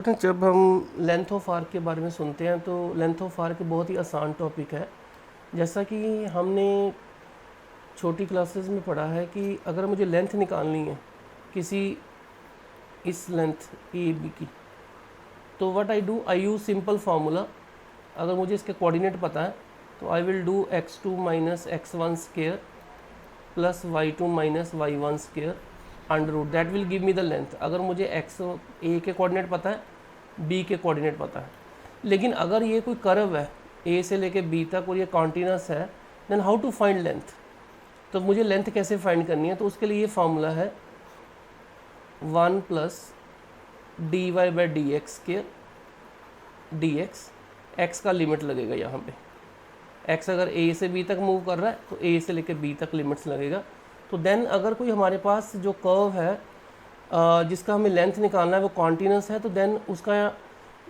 जब हम length of arc के बारे में सुनते हैं तो लेंथ ऑफ आर्क बहुत ही आसान टॉपिक है। जैसा कि हमने छोटी क्लासेस में पढ़ा है कि अगर मुझे लेंथ निकालनी है किसी इस लेंथ ए बी की, तो what I do, I use simple formula. अगर मुझे इसके कोऑर्डिनेट पता है तो I will do x2 minus x1 square plus y2 minus y1 square under root, that will give me the length. अगर मुझे x ए के कोऑर्डिनेट पता है, बी के कोऑर्डिनेट पता है। लेकिन अगर ये कोई कर्व है ए से लेके बी तक और ये कॉन्टिन्यूस है, then how to find length. तो मुझे लेंथ कैसे फाइंड करनी है, तो उसके लिए ये फार्मूला है 1 plus D Y by D x square D X का लिमिट लगेगा यहाँ पे। एक्स अगर ए से बी तक मूव कर रहा है तो ए से लेके बी तक लिमिट्स लगेगा। तो देन अगर कोई हमारे पास जो कर्व है जिसका हमें लेंथ निकालना है वो कॉन्टिन्यूस है, तो देन उसका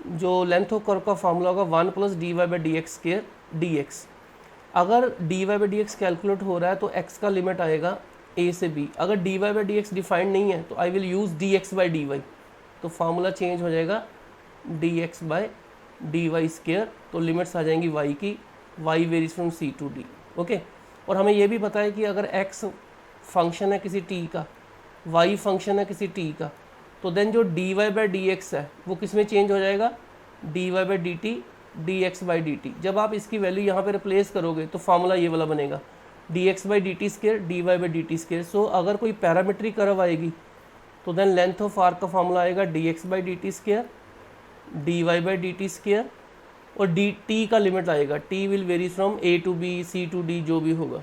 जो लेंथ ऑफ कर्व का फार्मूला होगा 1 plus D Y by D x square D x. अगर D Y by D x calculate हो रहा है तो एक्स का लिमिट आएगा ए से बी। अगर D Y by D X defined नहीं है तो I will use D x by D Y, तो फार्मूला चेंज हो जाएगा D x by D Y square. तो लिमिट्स आ जाएंगी वाई की, Y varies from C to D. Okay, और हमें ये भी पता है कि अगर एक्स फंक्शन है किसी टी का, वाई फंक्शन है किसी टी का, तो देन जो D Y by D x है वो किस में चेंज हो जाएगा, D Y by D T D x by D T. जब आप इसकी वैल्यू यहाँ पे रिप्लेस करोगे तो फार्मूला ये वाला बनेगा d x by D t square d Y by D t square. So अगर कोई पैरामीट्रिक कर्व आएगी तो देन लेंथ ऑफ आर्क का फार्मूला आएगा D x by D t square d Y by D t square, और d t का limit आएगा, t will vary from a to b c to d जो भी होगा।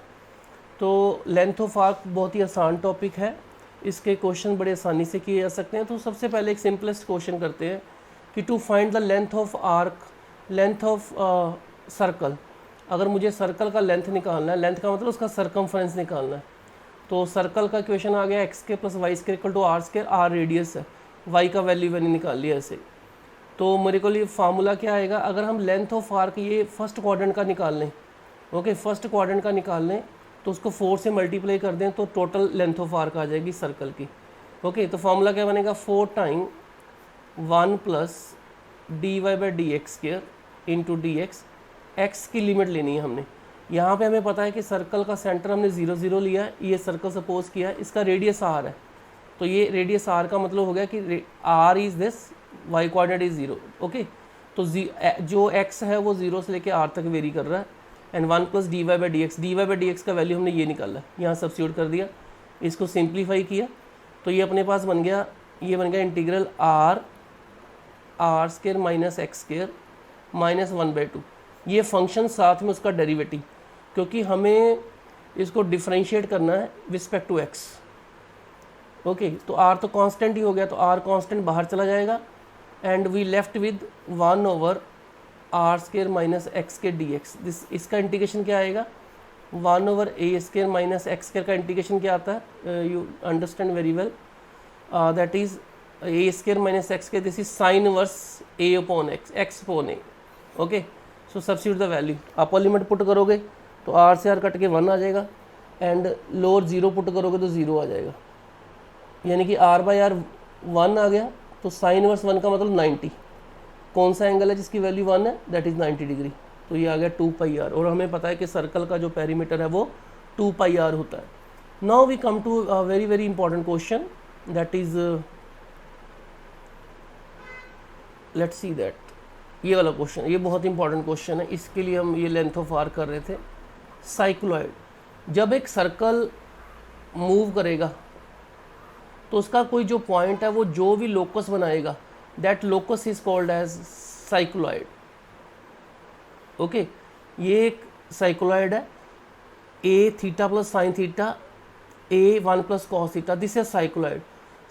तो लेंथ ऑफ आर्क बहुत ही आसान टॉपिक है, इसके क्वेश्चन बड़े आसानी से किए जा सकते हैं। तो सबसे पहले एक सिंपलेस्ट क्वेश्चन करते हैं कि to find the length of arc, length of circle. अगर मुझे सर्कल का लेंथ निकालना है, लेंथ का मतलब उसका सरकमफ्रेंस निकालना है, तो सर्कल का क्वेश्चन आ गया एक्स के plus Y square equal to R square, R radius है, वाई का वैल्यू मैंने निकाल लिया ऐसे। तो मेरे को लिए फार्मूला क्या आएगा, अगर हम लेंथ ऑफ आर्क ये फर्स्ट क्वाड्रेंट का निकाल लें, ओके फर्स्ट क्वाड्रेंट का निकाल लें, तो उसको 4 से मल्टीप्लाई कर दें तो टोटल लेंथ ऑफ आर्क आ जाएगी सर्कल की। ओके, तो फार्मूला क्या बनेगा 4 time 1 plus D Y by D x square into D X. X की लिमिट लेनी है हमने। यहाँ पे हमें पता है कि सर्कल का सेंटर हमने 0 0 लिया है, ये सर्कल सपोज किया है, इसका रेडियस आर है, तो ये रेडियस आर का मतलब हो गया कि R is this, Y coordinate is 0। Okay, तो जो एक्स है वो 0 से लेके आर तक वेरी कर रहा है, and 1 plus D Y by D X का वैल्यू हमने ये निकाला, यहाँ सब्स्टिट्यूट कर दिया, इसको सिंप्लीफाई किया, तो ये अपने पास बन गया, ये बन गया integral R square minus X square minus 1/2। ये फंक्शन साथ में उसका डेरिवेटिव, क्योंकि हमें इसको डिफरेंशिएट करना है रिस्पेक्ट टू एक्स। ओके, तो आर तो कांस्टेंट ही हो गया, तो आर कांस्टेंट बाहर चला जाएगा, and we left with 1 over R square minus X square D X. इसका इंटीग्रेशन क्या आएगा, 1 over A square minus X square का इंटीग्रेशन क्या आता है, you understand very well, that is A square minus X square, this is sine verse A upon X, X upon A. Okay, so substitute the value, upper limit put करोगे तो are से are cut के 1 आ जाएगा, and lower 0 put करोगे तो 0 आ जाएगा, यानी कि आर बाई आर 1 आ गया। तो साइन वर्स 1 का मतलब 90, कौन सा एंगल है जिसकी वैल्यू 1 है, दैट इज़ 90 डिग्री, तो ये आ गया 2 पाई आर। और हमें पता है कि सर्कल का जो पेरीमीटर है वो 2 पाई आर होता है। Now we come to a very very important question, that is let's see that, ये वाला क्वेश्चन, ये बहुत इंपॉर्टेंट क्वेश्चन है, इसके लिए हम ये लेंथ ऑफ आर्क कर रहे थे। साइक्लॉइड, जब एक सर्कल मूव करेगा तो उसका कोई जो पॉइंट है वो जो भी लोकस बनाएगा, that locus is called as cycloid. Okay, ये एक साइक्लॉइड है, a theta plus sine theta a 1 plus cos theta, this is cycloid.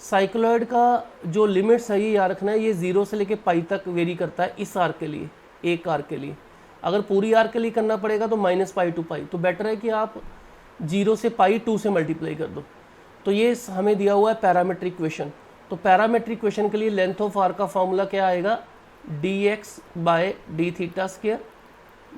Cycloid का जो लिमिट्स है ये याद रखना है, ये 0 से लेके पाई तक वेरी करता है इस आर्क के लिए, एक आर्क के लिए। अगर पूरी आर्क के लिए करना पड़ेगा तो -पाई टू पाई, तो बेटर है कि आप 0 से पाई 2 से मल्टीप्लाई कर दो। तो ये हमें दिया हुआ है पैरामीट्रिक इक्वेशन, तो पैरामीट्रिक इक्वेशन के लिए लेंथ ऑफ आर्क का फॉर्मूला क्या आएगा, D x by d theta square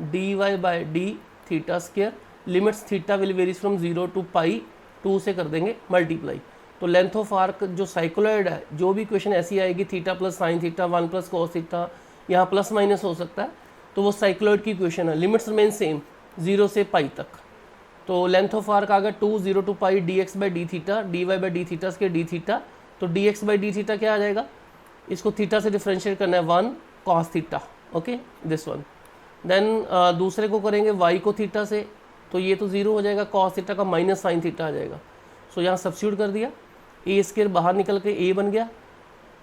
d y by d theta square, limits theta will varies from 0 to pi, 2 से कर देंगे मल्टीप्लाई, तो लेंथ ऑफ आर्क जो साइक्लोइड है, जो भी क्वेश्चन ऐसी आएगी theta plus sine theta 1 plus cos theta, यहाँ प्लस माइनस हो सकता है, तो वो साइक्लोइड की क्वेश्चन है। लिमिट्स रिमेन सेम 0 से पाई तक। तो लेंथ ऑफ आर्क आ गया 2 0 to pi D x by D theta D Y by D theta के डी थीटा। तो D x by D theta क्या आ जाएगा, इसको थीटा से डिफ्रेंशिएट करना है 1 cos theta, okay this one. Then दूसरे को करेंगे y को थीटा से, तो ये तो 0 हो जाएगा, कॉस थीटा का माइनस साइन थीटा आ जाएगा। सो यहाँ सब्स्टिट्यूट कर दिया, ए स्केयर बाहर निकल के a बन गया,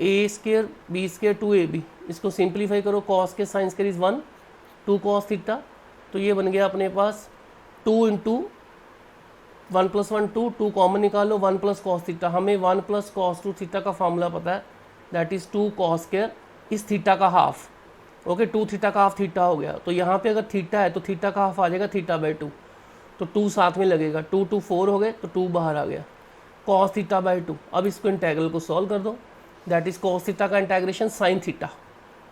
ए स्केयर बी स्केयर 2ab। इसको सिंप्लीफाई करो, कॉस के sine square is 1 2 cos theta. तो ये बन गया अपने पास 2 इंटू 1 प्लस 1 2 कॉमन निकालो 1 प्लस कॉस थीटा। हमें 1 प्लस कॉस 2 थीटा का फॉर्मूला पता है, दैट इज़ 2 कॉस स्केयर इस थीटा का हाफ, ओके 2 थीटा का हाफ थीटा हो गया। तो यहाँ पे अगर थीटा है तो थीटा का हाफ आ जाएगा थीटा बाई 2, तो 2 साथ में लगेगा, 2 2 4 हो गए, तो 2 बाहर आ गया, कॉस थीटा बाई 2। अब इसको इंटेग्रल को सॉल्व कर दो, दैट इज कॉस थीटा का integration sine theta,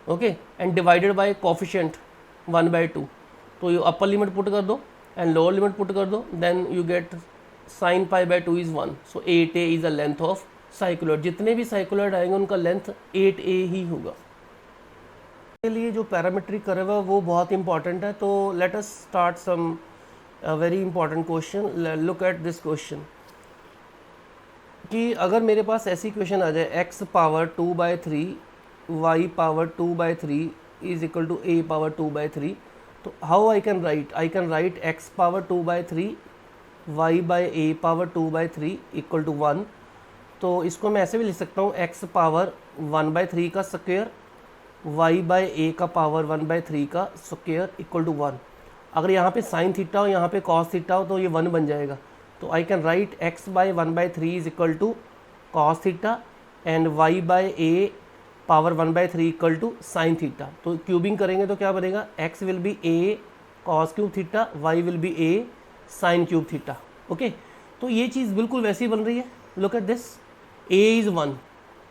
okay, and divided by coefficient 1/2। तो ये अपर लिमिट पुट कर दो एंड लोअर लिमिट पुट कर दो, then you get sine pi by 2 is 1। So 8a is the length of cycloid. जितने भी cycloid आएंगे उनका लेंथ 8a ही होगा। के लिए जो पैरामीट्रिक कर्व है वो बहुत इंपॉर्टेंट है। तो let us start some very important question. Look at this question कि अगर मेरे पास ऐसी क्वेश्चन आ जाए x power 2/3 y power 2/3 is equal to a power 2/3, तो how I can write x power 2/3 y by a power 2/3 equal to 1। तो इसको मैं ऐसे भी लिख सकता हूँ, x पावर 1/3 का स्क्वायर y बाई ए का पावर 1/3 का स्क्वायर इक्वल टू 1। अगर यहाँ पे साइन थीटा हो, यहाँ पे कॉस थीटा हो, तो ये 1 बन जाएगा। तो I can write x by 1/3 is equal to cos theta and y by A power 1/3 equal to sine theta. तो क्यूबिंग करेंगे तो क्या बनेगा, x will be a cos cube theta, y will be a sine cube theta, okay. तो ये चीज़ बिल्कुल वैसी बन रही है, look at this, a is 1,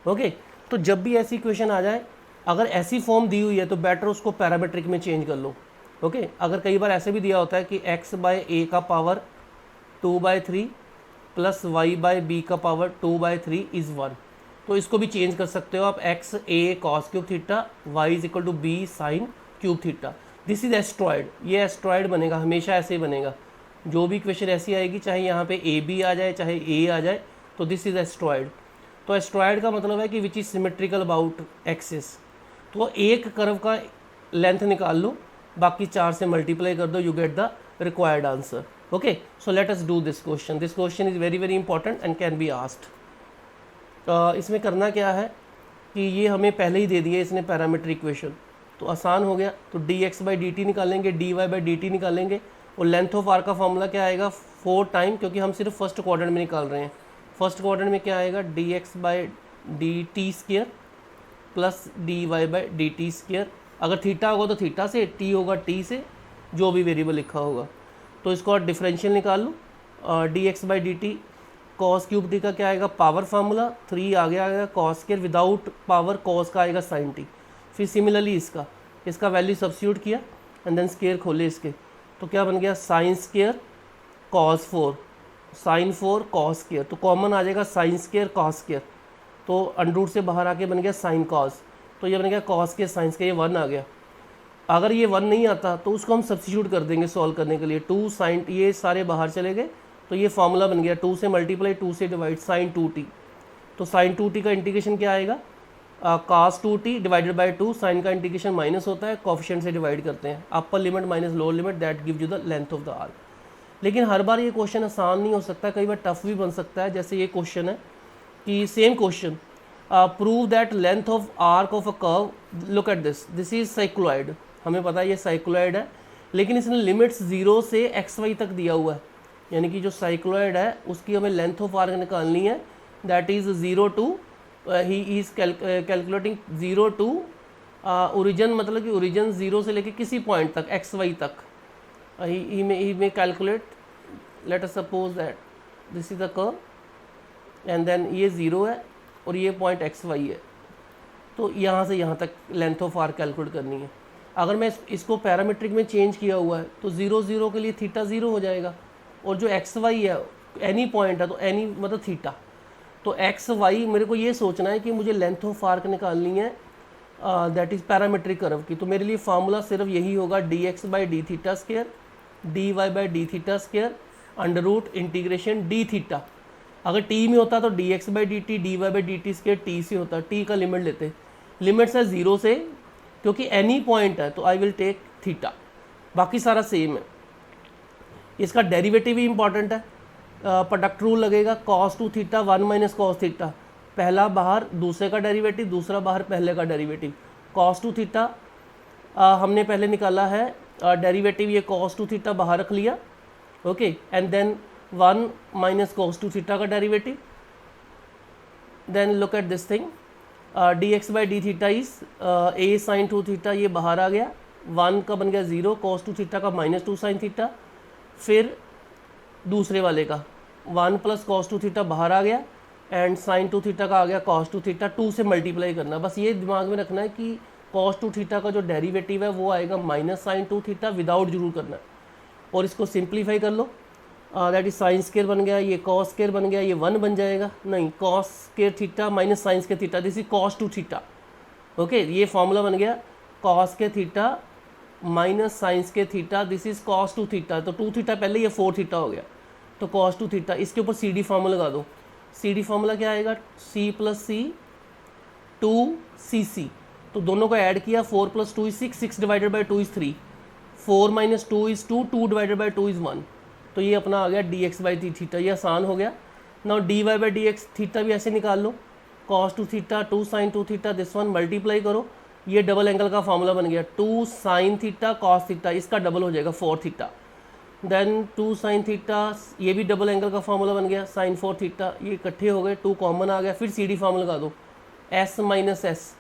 okay. तो जब भी ऐसी क्वेश्चन आ जाए, अगर ऐसी फॉर्म दी हुई है तो बेटर उसको पैरामीट्रिक में चेंज कर लो, ओके। अगर कई बार ऐसे भी दिया होता है कि x बाई ए का power 2/3 plus y by B का पावर 2/3 इज़ 1, तो इसको भी चेंज कर सकते हो आप, x a cos cube theta y is equal to b sine cube theta. This is astroid, ये एस्ट्रॉयड बनेगा, हमेशा ऐसे ही बनेगा। जो भी क्वेश्चन ऐसी आएगी, चाहे यहाँ पे ए बी आ जाए चाहे ए आ जाए, तो दिस इज एस्ट्रॉयड। तो एस्ट्रॉयड का मतलब है कि which is symmetrical about axis. तो एक कर्व का लेंथ निकाल लो, बाकी 4 से मल्टीप्लाई कर दो, you get the required answer, okay. So let us do this question. This question is very very important and can be asked. इसमें करना क्या है कि ये हमें पहले ही दे दिया इसने पैरामीट्रिक इक्वेशन, तो आसान हो गया। तो D x by D t निकालेंगे, d Y by D t निकालेंगे, और लेंथ ऑफ आर का फॉर्मूला क्या आएगा 4 टाइम, क्योंकि हम सिर्फ फर्स्ट क्वाड्रेंट में निकाल रहे हैं। फर्स्ट क्वाड्रेंट में क्या आएगा, D x by D T square plus D Y by D T square. अगर थीटा होगा तो थीटा से, टी होगा टी से, जो भी वेरिएबल लिखा होगा। तो इसको डिफरेंशियल निकाल लो, d x by D t cos cube t का क्या आएगा, पावर फार्मूला 3 आ गया cos square, without power cos का आएगा साइन टी। फिर सिमिलरली इसका वैल्यू सब्स्टिट्यूट किया एंड देन स्क्वायर खोले इसके, तो क्या बन गया sine square cos 4 sine 4 cos square. तो कॉमन आ जाएगा साइन स्क्वायर कॉस स्क्वायर, तो अंडरूट से बाहर आके बन गया साइन कॉस, तो ये बन गया कॉस के साइन के, ये 1 आ गया। अगर ये 1 नहीं आता तो उसको हम सब्स्टिट्यूट कर देंगे सॉल्व करने के लिए, 2 साइन, ये सारे बाहर चले गए, तो ये फार्मूला बन गया 2 से मल्टीप्लाई 2 से डिवाइड साइन 2t। तो साइन 2t का इंटीग्रेशन क्या आएगा, cos 2t divided by 2, sine का इंटीग्रेशन माइनस होता है, कोफिशिएंट से डिवाइड करते हैं, upper limit minus lower limit, that give you the length of the arc. लेकिन हर बार ये क्वेश्चन आसान नहीं हो सकता, कई बार टफ भी बन सकता है। जैसे ये क्वेश्चन है कि same question, prove that length of arc of a curve, look at this is cycloid, हमें पता है ये साइक्लोइड है, लेकिन इसने लिमिट्स 0 से xy तक दिया हुआ है, यानी कि जो साइक्लोइड है उसकी हमें लेंथ ऑफ आर्क निकालनी है, that is 0 to, he is calculating 0 to origin, मतलब कि ओरिजिन 0 से लेके किसी पॉइंट तक xy तक, he may calculate, let us suppose that this is the curve and then ये 0 है और ये पॉइंट xy है, तो यहाँ से यहाँ तक लेंथ ऑफ आर्क कैलकुलेट करनी है। अगर मैं इसको पैरामीट्रिक में चेंज किया हुआ है तो 0 0 के लिए थीटा 0 हो जाएगा, और जो xy है एनी पॉइंट है तो एनी मतलब थीटा, तो एक्स वाई मेरे को ये सोचना है कि मुझे लेंथ ऑफ आर्क निकालनी है, दैट इज़ पैरामीट्रिक कर्व की। तो मेरे लिए फार्मूला सिर्फ यही होगा d x by D theta square d Y by D theta square under root integration d theta. अगर टी में होता तो D x by D T d Y by D t square t से होता, T का limit लेते, limits है 0 से, क्योंकि एनी पॉइंट है तो आई विल टेक थीटा, बाकी सारा सेम है। इसका डेरिवेटिव भी इंपॉर्टेंट है, प्रोडक्ट रूल लगेगा, cos two theta 1 minus cos theta, पहला बाहर दूसरे का डेरिवेटिव, दूसरा बाहर पहले का डेरिवेटिव। कॉस टू थीटा हमने पहले निकाला है डेरिवेटिव, ये कॉस टू थीटा बाहर रख लिया, okay, and then 1 minus cos two theta का derivative. Then look at this thing, d x by D theta is a sine two theta, ये बाहर आ गया, 1 का बन गया 0, कॉस टू थीटा का माइनस 2 साइन थीटा, फिर दूसरे वाले का 1 प्लस कॉस टू थीटा बाहर आ गया, एंड साइन टू थीटा का आ गया कॉस टू थीटा, 2 से मल्टीप्लाई करना। बस ये दिमाग में रखना है कि कॉस टू थीटा का जो डेरिवेटिव है वो आएगा minus sign two theta, without जरूर करना है। और इसको सिंप्लीफाई कर लो, दैट इज साइन स्केयर बन गया, ये कॉस स्केयर बन गया, ये 1 बन जाएगा, नहीं cos square theta minus sine square theta, this is cos two theta, okay, ये फॉर्मूला बन गया कॉस के थीटा माइनस साइंस के theta, this is cos two theta, तो 2 थीटा पहले, ये 4 थीटा हो गया, तो कॉस टू थीटा। इसके ऊपर सी डी फार्मूला लगा दो, सी डी फार्मूला क्या आएगा, सी प्लस सी 2 सी सी, तो दोनों को ऐड किया, 4 plus 2 is 6, 6 divided by 2 is 3, 4 minus 2 is 2, 2 divided by 2 is 1, तो ये अपना आ गया d x by D theta, ये आसान हो गया। Now d Y by D x theta भी ऐसे निकाल लो, cos two theta 2 sine two theta, this one multiply करो, ये डबल एंगल का फॉर्मूला बन गया 2 साइन थीटा कॉस थीटा, इसका डबल हो जाएगा 4 थीटा, देन 2 साइन थीटा, ये भी डबल एंगल का फॉर्मूला बन गया साइन 4 थीटा, ये इकट्ठे हो गए, 2 कॉमन आ गया, फिर सी डी फार्मूला लगा दो, एस माइनस एस,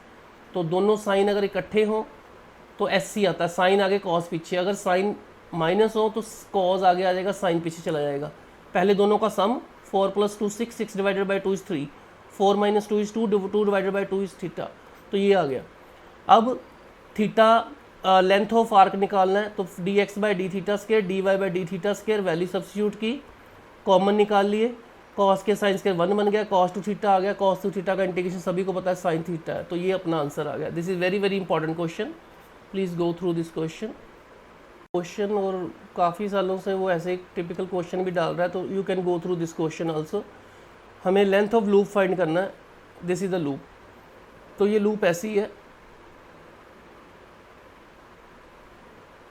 तो दोनों साइन अगर इकट्ठे हों तो एस सी आता है, साइन आगे कॉस पीछे, अगर साइन माइनस हो तो कॉस आगे आ जाएगा, साइन पीछे चला जाएगा। पहले दोनों का सम 4 plus 2 6, 6 divided by 2 is 3, 4 minus 2 is 2, 2 divided by 2 is theta, तो ये आ गया। अब थीटा लेंथ ऑफ आर्क निकालना है, तो D x by D theta square d Y by D theta square, value substitute की, कॉमन निकाल लिए, कॉस के साइन स्केयर 1 बन गया, कॉस टू थीटा आ गया, कॉस टू थीटा का इंटीग्रेशन सभी को पता है साइन थीटा है, तो ये अपना आंसर आ गया। This is very very important question, please go through this question. और काफ़ी सालों से वो ऐसे एक टिपिकल क्वेश्चन भी डाल रहा है, तो you can go through this question also. हमें लेंथ ऑफ लूप फाइंड करना है, दिस इज़ द लूप, तो ये लूप ऐसी है,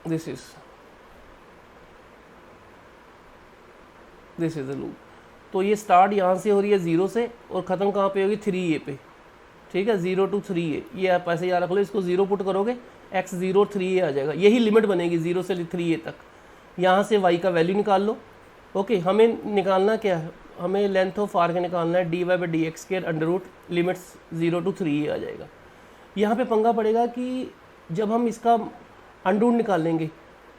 दिस इज द लूप, तो ये स्टार्ट यहाँ से हो रही है 0 से और ख़त्म कहाँ पे होगी 3a पे, ठीक है, 0 to 3a, ये आप ऐसे याद रख लो, इसको 0 पुट करोगे x 0 3a आ जाएगा, यही लिमिट बनेगी 0 से 3a तक। यहाँ से y का वैल्यू निकाल लो, ओके, हमें निकालना क्या है, हमें लेंथ ऑफ आर्क निकालना है, d Y by D x square under root limits 0 to 3a आ जाएगा। यहाँ पे पंगा पड़ेगा कि जब हम इसका अंडरूट निकालेंगे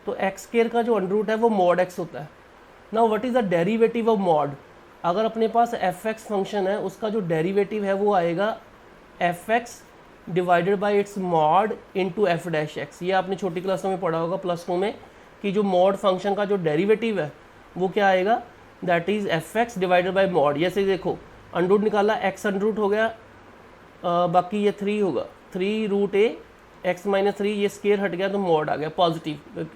तो एक्स स्केयर का जो अंडरूट है वो मॉड एक्स होता है। Now what is the derivative of mod, अगर अपने पास एफ एक्स फंक्शन है उसका जो डेरिवेटिव है वो आएगा F x divided by its mod into F dash x. ये आपने छोटी क्लासों में पढ़ा होगा +2 में कि जो मॉड फंक्शन का जो डेरिवेटिव है वो क्या आएगा, that is F x divided by mod. जैसे देखो अंडरूट निकाला, एक्स अंडरूट हो गया, बाकी ये 3 होगा, 3 रूट ए एक्स माइनस 3, ये स्केयर हट गया तो मॉड आ गया पॉजिटिव,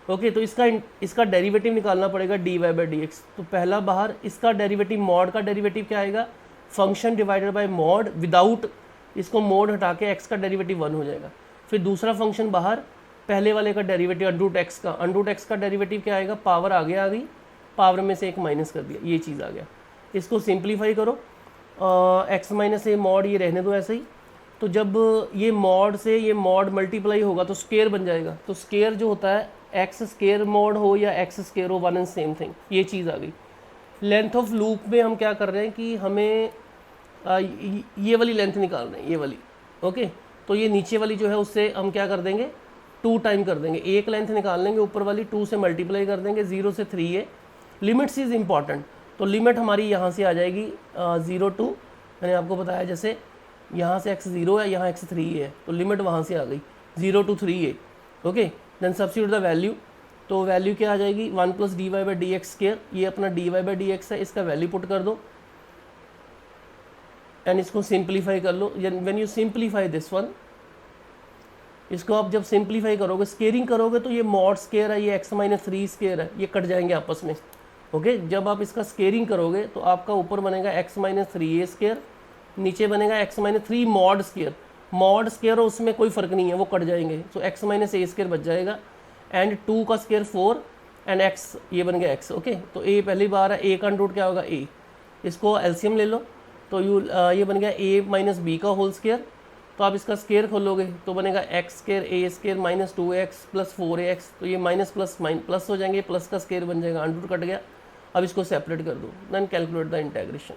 ओके। तो इसका डेरिवेटिव निकालना पड़ेगा d Y by D x. तो पहला बाहर इसका डेरिवेटिव, मॉड का डेरिवेटिव क्या आएगा, function divided by mod, without इसको मॉड हटा के एक्स का डेरिवेटिव 1 हो जाएगा। फिर दूसरा फंक्शन बाहर, पहले वाले का डेरिवेटिव अंडरूट एक्स का, अंडरूट एक्स का डेरिवेटिव क्या आएगा, पावर आगे आ गई, पावर में से 1 माइनस कर दिया, ये चीज़ आ गया। इसको सिंप्लीफाई करो, एक्स माइनस ए मॉड, ये रहने दो ऐसे ही। तो जब ये मॉड से ये मॉड मल्टीप्लाई होगा तो स्केयर बन जाएगा, तो स्केयर जो होता है एक्स स्केयर मॉड हो या एक्स स्केयर हो, 1 एंड सेम थिंग, ये चीज़ आ गई। लेंथ ऑफ लूप में हम क्या कर रहे हैं कि हमें ये वाली लेंथ निकाल रहे हैं, ये वाली, ओके। तो ये नीचे वाली जो है उससे हम क्या कर देंगे, 2 टाइम कर देंगे, एक लेंथ निकाल लेंगे, ऊपर वाली 2 से मल्टीप्लाई कर देंगे, 0 से 3a। लिमिट्स इज़ इम्पॉर्टेंट, तो लिमिट हमारी यहाँ से आ जाएगी 0 to, मैंने आपको बताया जैसे यहाँ से x 0 है, यहाँ x 3 है, तो लिमिट वहाँ से आ गई 0 to 3a, okay. Then substitute the value, तो वैल्यू क्या आ जाएगी, 1 plus D Y by D x square, ये अपना d Y by D x है, इसका वैल्यू पुट कर दो, एंड इसको सिंप्लीफाई कर लो। When you simplify this one, इसको आप जब सिंप्लीफाई करोगे, स्केयरिंग करोगे, तो ये मॉड स्केयर है, ये एक्स माइनस 3 स्केयर है, ये कट जाएंगे आपस में। ओके, जब आप इसका स्केयरिंग करोगे तो आपका ऊपर बनेगा एक्स माइनस 3 ए स्केयर, नीचे बनेगा x minus 3 mod square. Mod square और उसमें कोई फर्क नहीं है, वो कट जाएंगे, तो एक्स माइनस ए स्केयर बच जाएगा। एंड 2 का स्केयर 4 एंड एक्स, ये बन गया एक्स। ओके, तो ए पहली बार है, ए का अंडर रूट क्या होगा ए, इसको एलसीएम ले लो, तो ये बन गया ए माइनस बी का होल स्केयर। तो आप इसका स्केयर खोलोगे तो बनेगा x square a square minus 2x plus 4ax, तो ये माइनस प्लस हो जाएंगे, प्लस का स्केयर बन जाएगा, अंडर रूट कट गया। अब इसको सेपरेट कर दो, then calculate the integration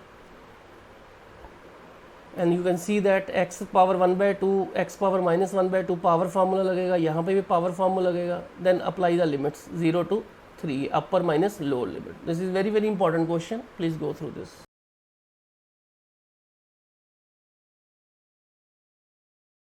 and you can see that x power 1/2 x power minus 1/2 power formula लगेगा, यहाँ पे भी पावर फार्मूला लगेगा। Then apply the limits 0 to 3 upper minus lower limit. This is very important question, please go through this.